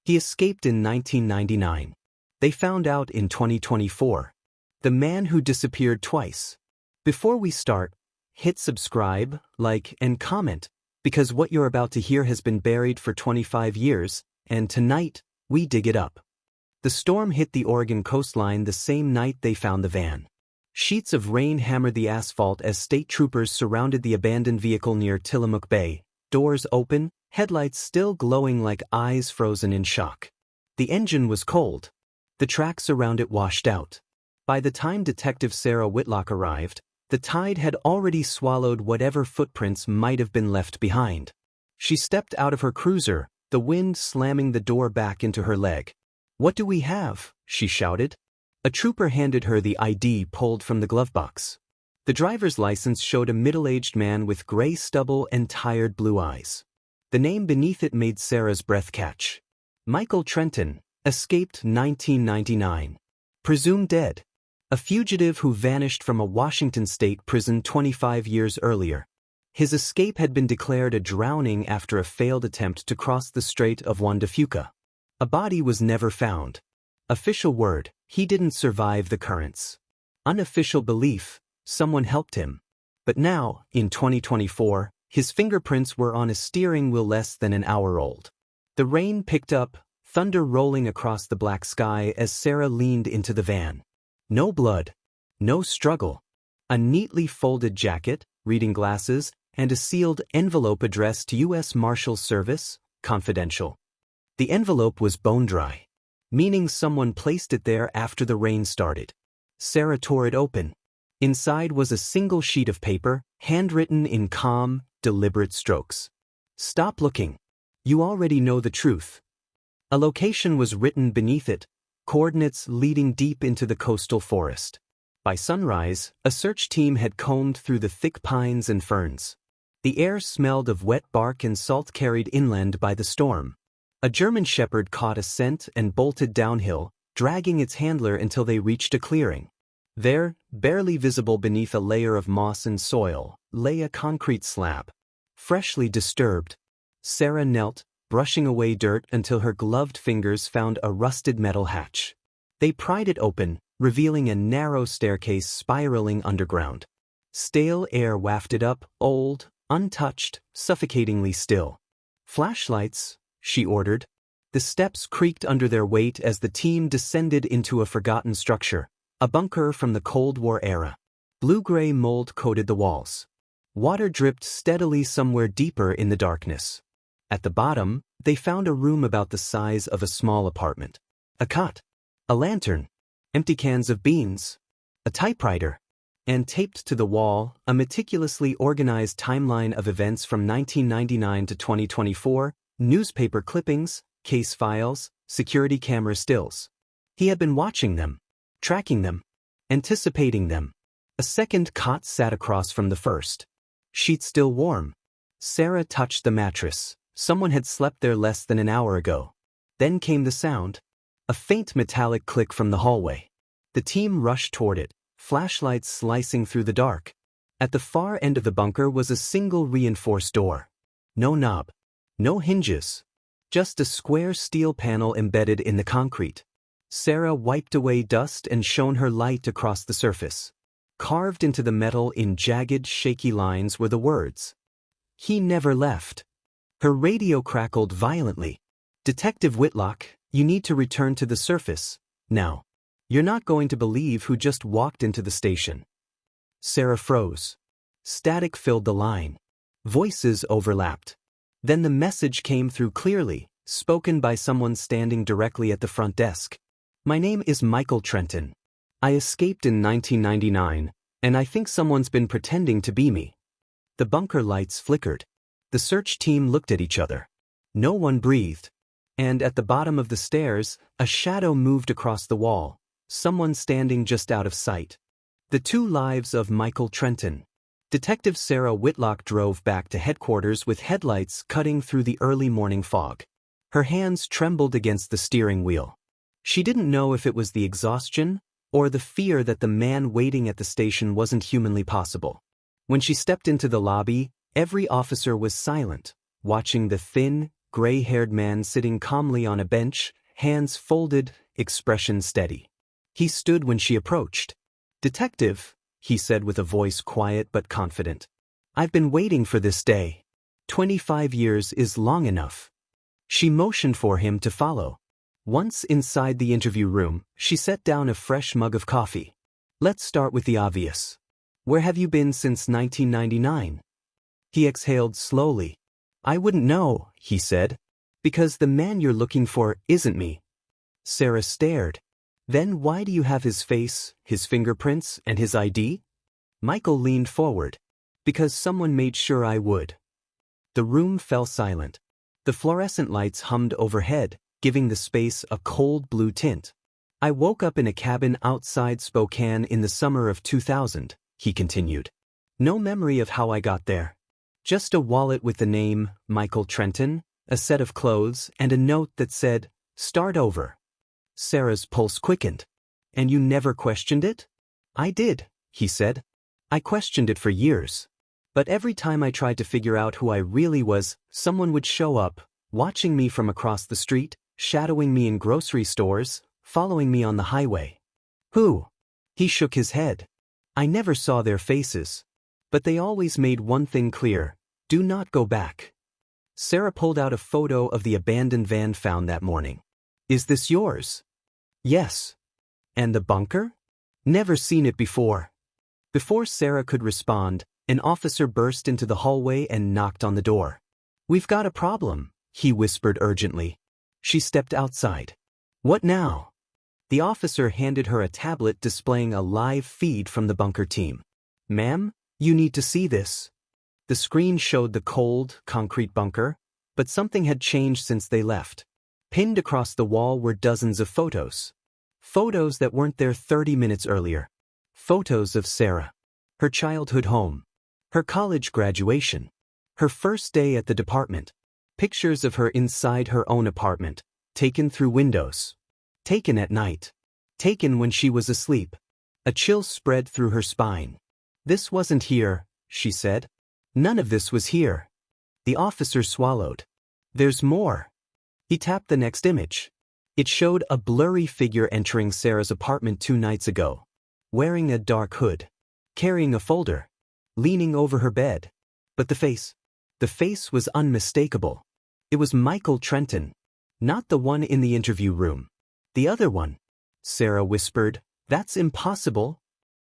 He escaped in 1999. They found out in 2024. The man who disappeared twice. Before we start, hit subscribe, like, and comment, because what you're about to hear has been buried for 25 years, and tonight, we dig it up. The storm hit the Oregon coastline the same night they found the van. Sheets of rain hammered the asphalt as state troopers surrounded the abandoned vehicle near Tillamook Bay, doors open, headlights still glowing like eyes frozen in shock. The engine was cold. The tracks around it washed out. By the time Detective Sarah Whitlock arrived, the tide had already swallowed whatever footprints might have been left behind. She stepped out of her cruiser, the wind slamming the door back into her leg. "What do we have?" she shouted. A trooper handed her the ID pulled from the glove box. The driver's license showed a middle-aged man with gray stubble and tired blue eyes. The name beneath it made Sarah's breath catch. Michael Trenton, escaped 1999. Presumed dead. A fugitive who vanished from a Washington state prison 25 years earlier. His escape had been declared a drowning after a failed attempt to cross the Strait of Juan de Fuca. A body was never found. Official word, he didn't survive the currents. Unofficial belief, someone helped him. But now, in 2024, his fingerprints were on a steering wheel less than an hour old. The rain picked up, thunder rolling across the black sky as Sarah leaned into the van. No blood. No struggle. A neatly folded jacket, reading glasses, and a sealed envelope addressed to U.S. Marshals Service, confidential. The envelope was bone dry, meaning someone placed it there after the rain started. Sarah tore it open. Inside was a single sheet of paper, handwritten in calm, deliberate strokes. "Stop looking. You already know the truth." A location was written beneath it, coordinates leading deep into the coastal forest. By sunrise, a search team had combed through the thick pines and ferns. The air smelled of wet bark and salt carried inland by the storm. A German shepherd caught a scent and bolted downhill, dragging its handler until they reached a clearing. There, barely visible beneath a layer of moss and soil, lay a concrete slab. Freshly disturbed. Sarah knelt, brushing away dirt until her gloved fingers found a rusted metal hatch. They pried it open, revealing a narrow staircase spiraling underground. Stale air wafted up, old, untouched, suffocatingly still. "Flashlights," she ordered. The steps creaked under their weight as the team descended into a forgotten structure, a bunker from the Cold War era. Blue-gray mold coated the walls. Water dripped steadily somewhere deeper in the darkness. At the bottom, they found a room about the size of a small apartment. A cot. A lantern. Empty cans of beans. A typewriter. And taped to the wall, a meticulously organized timeline of events from 1999 to 2024, newspaper clippings, case files, security camera stills. He had been watching them, tracking them, anticipating them. A second cot sat across from the first. Sheets still warm. Sarah touched the mattress. Someone had slept there less than an hour ago. Then came the sound. A faint metallic click from the hallway. The team rushed toward it, flashlights slicing through the dark. At the far end of the bunker was a single reinforced door. No knob. No hinges. Just a square steel panel embedded in the concrete. Sarah wiped away dust and shone her light across the surface. Carved into the metal in jagged, shaky lines were the words, "He never left." Her radio crackled violently. "Detective Whitlock, you need to return to the surface, now. You're not going to believe who just walked into the station." Sarah froze. Static filled the line. Voices overlapped. Then the message came through clearly, spoken by someone standing directly at the front desk. "My name is Michael Trenton. I escaped in 1999, and I think someone's been pretending to be me." The bunker lights flickered. The search team looked at each other. No one breathed. And at the bottom of the stairs, a shadow moved across the wall, someone standing just out of sight. The two lives of Michael Trenton. Detective Sarah Whitlock drove back to headquarters with headlights cutting through the early morning fog. Her hands trembled against the steering wheel. She didn't know if it was the exhaustion or the fear that the man waiting at the station wasn't humanly possible. When she stepped into the lobby, every officer was silent, watching the thin, gray-haired man sitting calmly on a bench, hands folded, expression steady. He stood when she approached. "Detective," he said with a voice quiet but confident. "I've been waiting for this day. 25 years is long enough." She motioned for him to follow. Once inside the interview room, she set down a fresh mug of coffee. "Let's start with the obvious. Where have you been since 1999? He exhaled slowly. "I wouldn't know," he said. "Because the man you're looking for isn't me." Sarah stared. "Then why do you have his face, his fingerprints, and his ID? Michael leaned forward. "Because someone made sure I would." The room fell silent. The fluorescent lights hummed overhead, giving the space a cold blue tint. "I woke up in a cabin outside Spokane in the summer of 2000, he continued. "No memory of how I got there. Just a wallet with the name, Michael Trenton, a set of clothes, and a note that said, 'Start over.'" Sarah's pulse quickened. "And you never questioned it?" "I did," he said. "I questioned it for years. But every time I tried to figure out who I really was, someone would show up, watching me from across the street, shadowing me in grocery stores, following me on the highway." "Who?" He shook his head. "I never saw their faces. But they always made one thing clear: do not go back." Sarah pulled out a photo of the abandoned van found that morning. "Is this yours?" "Yes." "And the bunker?" "Never seen it before." Before Sarah could respond, an officer burst into the hallway and knocked on the door. "We've got a problem," he whispered urgently. She stepped outside. "What now?" The officer handed her a tablet displaying a live feed from the bunker team. "Ma'am, you need to see this." The screen showed the cold, concrete bunker, but something had changed since they left. Pinned across the wall were dozens of photos. Photos that weren't there 30 minutes earlier. Photos of Sarah. Her childhood home. Her college graduation. Her first day at the department. Pictures of her inside her own apartment, taken through windows. Taken at night. Taken when she was asleep. A chill spread through her spine. "This wasn't here," she said. "None of this was here." The officer swallowed. "There's more." He tapped the next image. It showed a blurry figure entering Sarah's apartment 2 nights ago. Wearing a dark hood. Carrying a folder. Leaning over her bed. But the face was unmistakable. It was Michael Trenton. Not the one in the interview room. The other one. Sarah whispered, "That's impossible."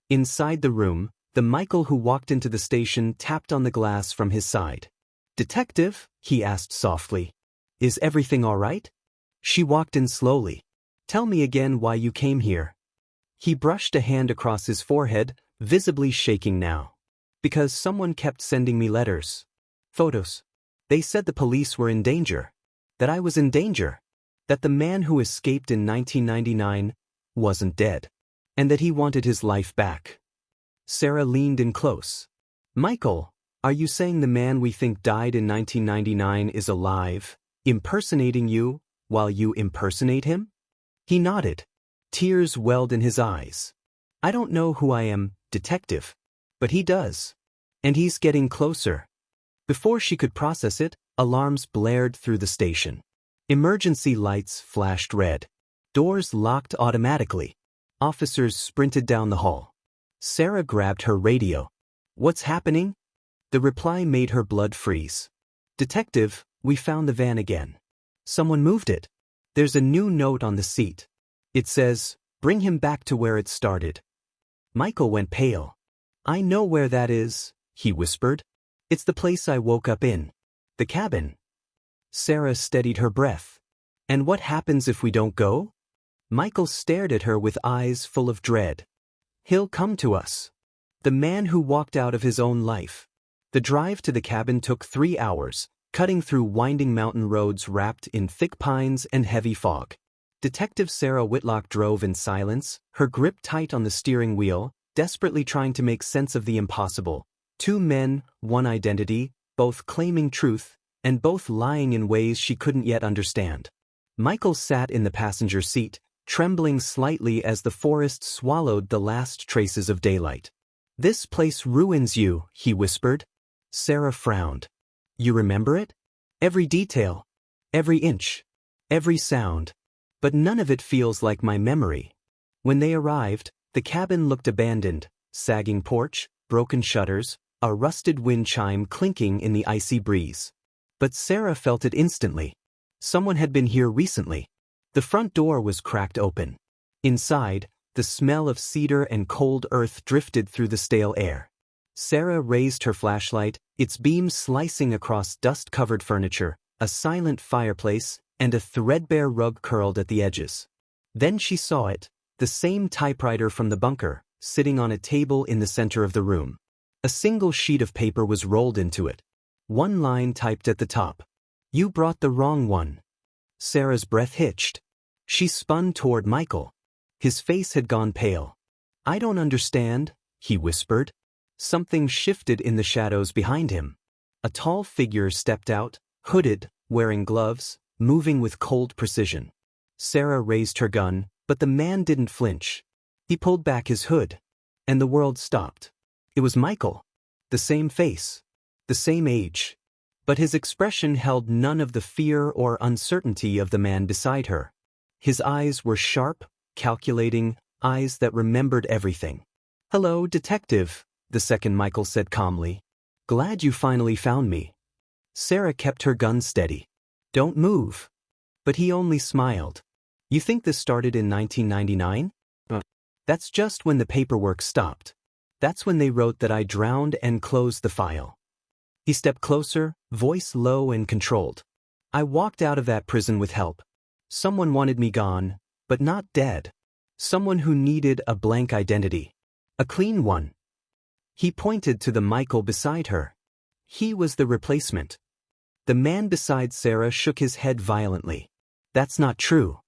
Inside the room, the Michael who walked into the station tapped on the glass from his side. "Detective," he asked softly. "Is everything all right?" She walked in slowly. "Tell me again why you came here." He brushed a hand across his forehead, visibly shaking now. "Because someone kept sending me letters. Photos. They said the police were in danger. That I was in danger. That the man who escaped in 1999 wasn't dead. And that he wanted his life back." Sarah leaned in close. "Michael, are you saying the man we think died in 1999 is alive, impersonating you, while you impersonate him?" He nodded. Tears welled in his eyes. "I don't know who I am, detective. But he does. And he's getting closer." Before she could process it, alarms blared through the station. Emergency lights flashed red. Doors locked automatically. Officers sprinted down the hall. Sarah grabbed her radio. "What's happening?" The reply made her blood freeze. "Detective, we found the van again. Someone moved it. There's a new note on the seat. It says, 'Bring him back to where it started.'" Michael went pale. "I know where that is," he whispered. "It's the place I woke up in. The cabin." Sarah steadied her breath. "And what happens if we don't go?" Michael stared at her with eyes full of dread. "He'll come to us. The man who walked out of his own life." The drive to the cabin took 3 hours, cutting through winding mountain roads wrapped in thick pines and heavy fog. Detective Sarah Whitlock drove in silence, her grip tight on the steering wheel, desperately trying to make sense of the impossible. 2 men, 1 identity, both claiming truth, and both lying in ways she couldn't yet understand. Michael sat in the passenger seat, trembling slightly as the forest swallowed the last traces of daylight. "This place ruins you," he whispered. Sarah frowned. "You remember it? Every detail?" Every inch. Every sound. But none of it feels like my memory. When they arrived, the cabin looked abandoned, sagging porch, broken shutters, a rusted wind chime clinking in the icy breeze. But Sarah felt it instantly. Someone had been here recently. The front door was cracked open. Inside, the smell of cedar and cold earth drifted through the stale air. Sarah raised her flashlight, its beam slicing across dust-covered furniture, a silent fireplace, and a threadbare rug curled at the edges. Then she saw it, the same typewriter from the bunker, sitting on a table in the center of the room. A single sheet of paper was rolled into it. One line typed at the top. "You brought the wrong one." Sarah's breath hitched. She spun toward Michael. His face had gone pale. "I don't understand," he whispered. Something shifted in the shadows behind him. A tall figure stepped out, hooded, wearing gloves, moving with cold precision. Sarah raised her gun, but the man didn't flinch. He pulled back his hood. And the world stopped. It was Michael. The same face. The same age. But his expression held none of the fear or uncertainty of the man beside her. His eyes were sharp, calculating, eyes that remembered everything. "Hello, detective," the second Michael said calmly. "Glad you finally found me." Sarah kept her gun steady. "Don't move." But he only smiled. "You think this started in 1999? That's just when the paperwork stopped. That's when they wrote that I drowned and closed the file." He stepped closer, voice low and controlled. "I walked out of that prison with help. Someone wanted me gone, but not dead. Someone who needed a blank identity. A clean one." He pointed to the Michael beside her. He was the replacement. The man beside Sarah shook his head violently. "That's not true.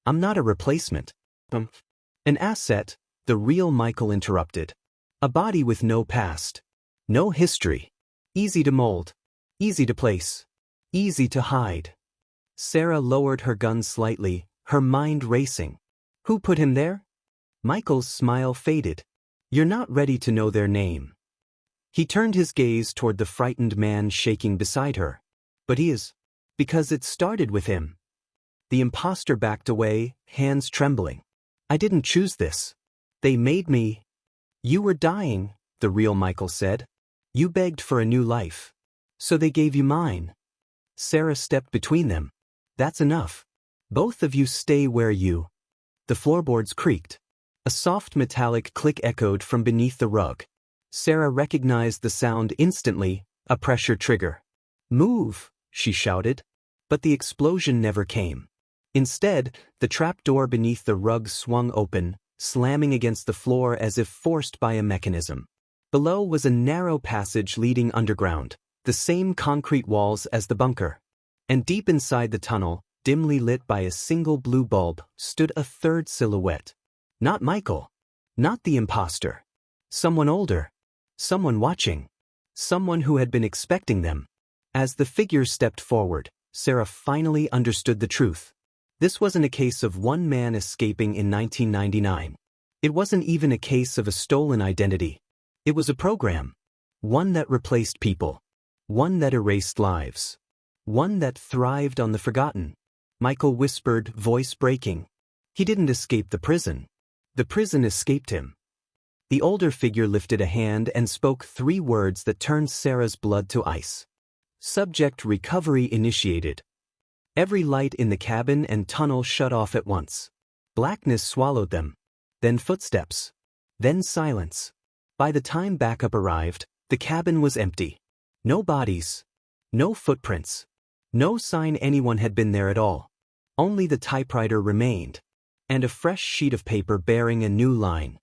I'm not a replacement. An asset," the real Michael interrupted. "A body with no past. No history. Easy to mold. Easy to place. Easy to hide." Sarah lowered her gun slightly, her mind racing. "Who put him there?" Michael's smile faded. "You're not ready to know their name." He turned his gaze toward the frightened man shaking beside her. "But he is. Because it started with him." The imposter backed away, hands trembling. "I didn't choose this. They made me." "You were dying," the real Michael said. "You begged for a new life. So they gave you mine." Sarah stepped between them. "That's enough. Both of you stay where you." The floorboards creaked. A soft metallic click echoed from beneath the rug. Sarah recognized the sound instantly, a pressure trigger. "Move," she shouted. But the explosion never came. Instead, the trapdoor beneath the rug swung open, slamming against the floor as if forced by a mechanism. Below was a narrow passage leading underground, the same concrete walls as the bunker. And deep inside the tunnel, dimly lit by a single blue bulb, stood a third silhouette. Not Michael. Not the imposter. Someone older. Someone watching. Someone who had been expecting them. As the figure stepped forward, Sarah finally understood the truth. This wasn't a case of one man escaping in 1999. It wasn't even a case of a stolen identity. It was a program. One that replaced people. One that erased lives. One that thrived on the forgotten. Michael whispered, voice breaking. He didn't escape the prison. The prison escaped him. The older figure lifted a hand and spoke 3 words that turned Sarah's blood to ice. Subject recovery initiated. Every light in the cabin and tunnel shut off at once. Blackness swallowed them. Then footsteps. Then silence. By the time backup arrived, the cabin was empty. No bodies. No footprints. No sign anyone had been there at all. Only the typewriter remained. And a fresh sheet of paper bearing a new line.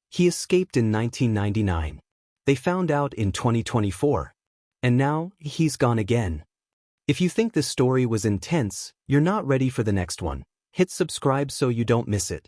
He escaped in 1999. They found out in 2024. And now, he's gone again. If you think this story was intense, you're not ready for the next one. Hit subscribe so you don't miss it.